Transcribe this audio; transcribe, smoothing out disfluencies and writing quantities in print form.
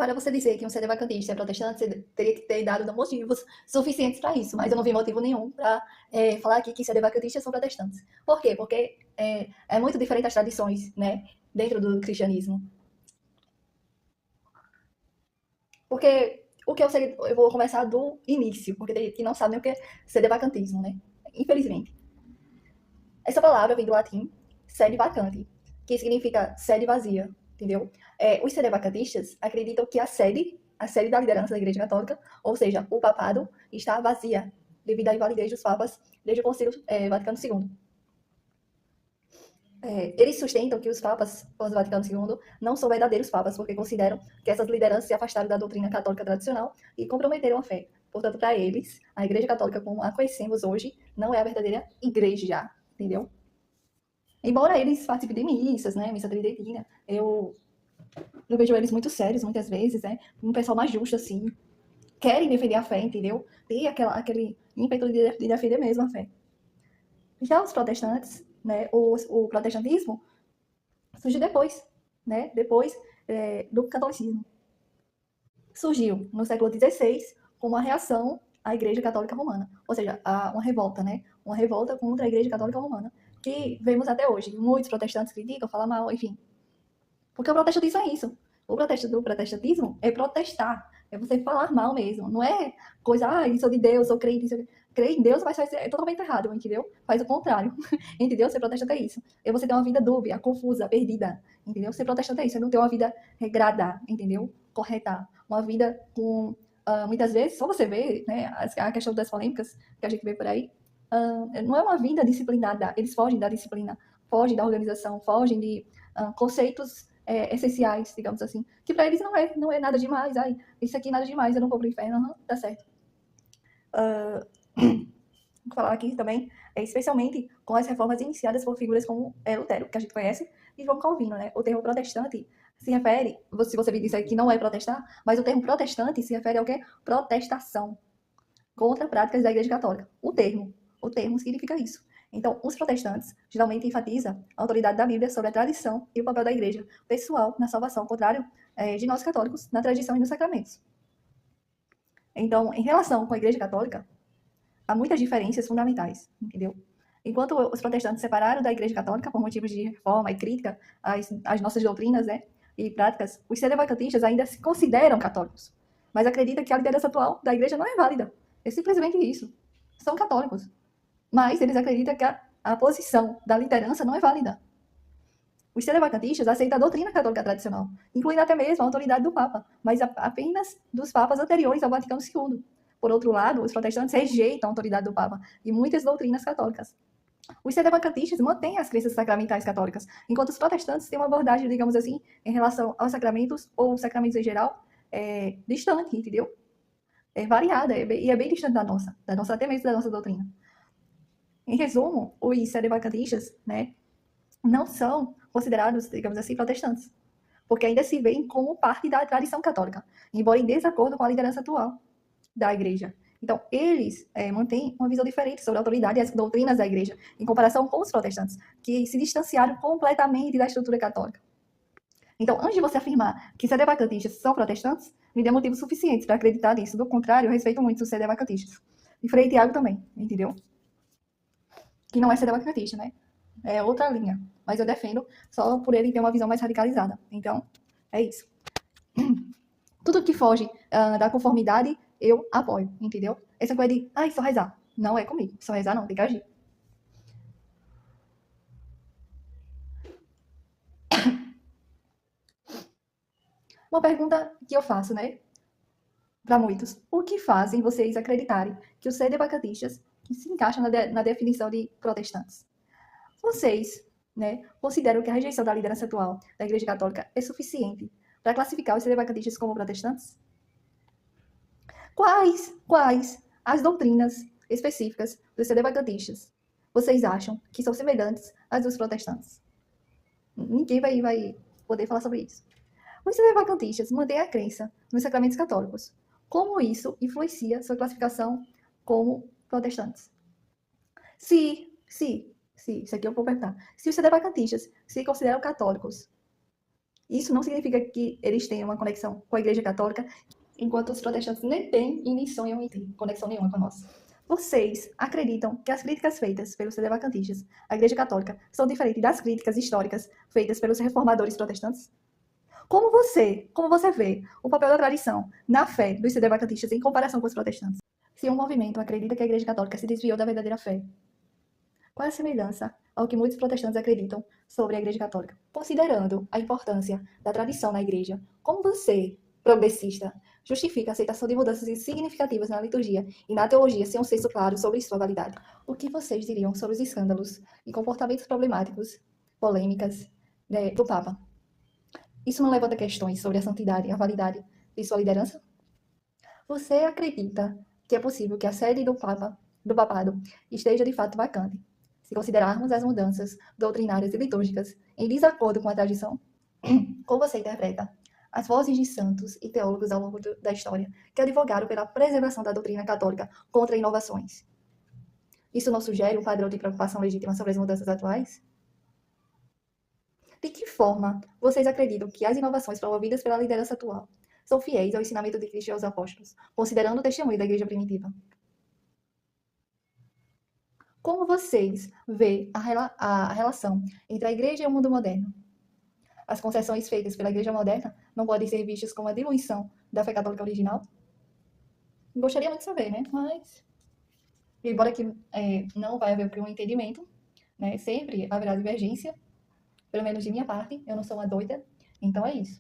Para você dizer que um sedevacantista é protestante, você teria que ter dado motivos suficientes para isso, mas eu não vi motivo nenhum para falar aqui que sedevacantistas são protestantes. Por quê? Porque é muito diferente as tradições, né, dentro do cristianismo. Porque o que eu vou começar do início, porque tem gente que não sabe nem o que é sedevacantismo, né? Infelizmente. Essa palavra vem do latim sede vacante, que significa sede vazia, entendeu? Os sedevacantistas acreditam que a sede da liderança da Igreja Católica, ou seja, o papado, está vazia, devido à invalidez dos papas desde o Concílio Vaticano II. Eles sustentam que os papas pós-Vaticano II não são verdadeiros papas, porque consideram que essas lideranças se afastaram da doutrina católica tradicional e comprometeram a fé. Portanto, para eles, a Igreja Católica, como a conhecemos hoje, não é a verdadeira igreja, entendeu? Embora eles participem de missas, né, missa tridentina, eu vejo eles muito sérios, muitas vezes, né, um pessoal mais justo, assim, querem defender a fé, entendeu? Tem aquele ímpeto de defender mesmo a fé. Já os protestantes, né, o protestantismo surgiu depois, né, depois do catolicismo. Surgiu no século XVI como uma reação à Igreja Católica Romana, ou seja, uma revolta, né, uma revolta contra a Igreja Católica Romana, que vemos até hoje. Muitos protestantes criticam, falam mal, enfim. Porque o protestantismo é isso. O protestantismo é protestar, é você falar mal mesmo. Não é coisa, sou de Deus, sou crente, crer em Deus, mas é totalmente errado, entendeu? Faz o contrário, entendeu? Ser protestante é isso. É você ter uma vida dúbia, confusa, perdida, entendeu? Ser protestante é isso, é não ter uma vida regrada, entendeu? Correta. Uma vida com, muitas vezes, só você vê, né, a questão das polêmicas que a gente vê por aí, não é uma vida disciplinada, eles fogem da disciplina, fogem da organização, fogem de conceitos essenciais, digamos assim, que para eles não é nada demais, isso aqui é nada demais, eu não vou pro inferno, tá certo. Vou falar aqui também, especialmente com as reformas iniciadas por figuras como Lutero, que a gente conhece, e João Calvino, né? O termo protestante se refere, se você me disser que não é protestar, mas o termo protestante se refere ao quê? Protestação contra práticas da Igreja Católica. O termo significa isso. Então, os protestantes geralmente enfatizam a autoridade da Bíblia sobre a tradição e o papel da Igreja pessoal na salvação, ao contrário de nós católicos, na tradição e nos sacramentos. Então, em relação com a Igreja Católica, há muitas diferenças fundamentais, entendeu? Enquanto os protestantes separaram da Igreja Católica por motivos de reforma e crítica às nossas doutrinas, né, e práticas, os sedevacantistas ainda se consideram católicos, mas acreditam que a liderança atual da Igreja não é válida. É simplesmente isso. São católicos. Mas eles acreditam que a posição da liderança não é válida. Os sedevacantistas aceitam a doutrina católica tradicional, incluindo até mesmo a autoridade do Papa, mas apenas dos papas anteriores ao Vaticano II. Por outro lado, os protestantes rejeitam a autoridade do Papa e muitas doutrinas católicas. Os sedevacantistas mantêm as crenças sacramentais católicas, enquanto os protestantes têm uma abordagem, digamos assim, em relação aos sacramentos, ou sacramentos em geral, distante, entendeu? É variada, e é bem distante da nossa, até mesmo da nossa doutrina. Em resumo, os sedevacantistas, né, não são considerados, digamos assim, protestantes, porque ainda se veem como parte da tradição católica, embora em desacordo com a liderança atual da Igreja. Então, eles mantêm uma visão diferente sobre a autoridade e as doutrinas da Igreja, em comparação com os protestantes, que se distanciaram completamente da estrutura católica. Então, antes de você afirmar que sedevacantistas são protestantes, me dê motivos suficientes para acreditar nisso. Do contrário, eu respeito muito os sedevacantistas. E Frei Tiago também, entendeu? Que não é sedevacantista, né? É outra linha. Mas eu defendo só por ele ter uma visão mais radicalizada. Então, é isso. Tudo que foge da conformidade, eu apoio, entendeu? Essa coisa de, só rezar. Não é comigo. Só rezar não, tem que agir. Uma pergunta que eu faço, né? Para muitos. O que fazem vocês acreditarem que os sedevacantistas que se encaixam na definição de protestantes? Vocês, né, consideram que a rejeição da liderança atual da Igreja Católica é suficiente para classificar os sedevacantistas como protestantes? Quais as doutrinas específicas dos sedevacantistas vocês acham que são semelhantes às dos protestantes? Ninguém vai poder falar sobre isso. Os sedevacantistas mantêm a crença nos sacramentos católicos. Como isso influencia sua classificação como protestantes? Se, isso aqui eu vou perguntar. Se os sedevacantistas se consideram católicos Isso não significa que eles tenham uma conexão com a Igreja Católica, enquanto os protestantes nem têm e nem sonham em ter conexão nenhuma com a nossa. Vocês acreditam que as críticas feitas pelos sedevacantistas à Igreja Católica são diferentes das críticas históricas feitas pelos reformadores protestantes? Como você vê o papel da tradição na fé dos sedevacantistas em comparação com os protestantes? Se um movimento acredita que a Igreja Católica se desviou da verdadeira fé, qual é a semelhança ao que muitos protestantes acreditam sobre a Igreja Católica? Considerando a importância da tradição na Igreja, como você, progressista, justifica a aceitação de mudanças significativas na liturgia e na teologia sem um senso claro sobre sua validade? O que vocês diriam sobre os escândalos e comportamentos problemáticos, polêmicas, do Papa? Isso não levanta questões sobre a santidade e a validade de sua liderança? Você acredita que é possível que a sede do papado, esteja de fato vacante, se considerarmos as mudanças doutrinárias e litúrgicas em desacordo com a tradição? Como você interpreta as vozes de santos e teólogos ao longo da história que advogaram pela preservação da doutrina católica contra inovações? Isso não sugere um padrão de preocupação legítima sobre as mudanças atuais? De que forma vocês acreditam que as inovações promovidas pela liderança atual são fiéis ao ensinamento de Cristo e aos apóstolos, considerando o testemunho da igreja primitiva? Como vocês vê a relação entre a igreja e o mundo moderno? As concessões feitas pela igreja moderna não podem ser vistas como a diluição da fé católica original? Gostaria muito de saber, né? Mas, embora que não vai haver um entendimento, né? Sempre haverá divergência, pelo menos de minha parte, eu não sou uma doida, então é isso.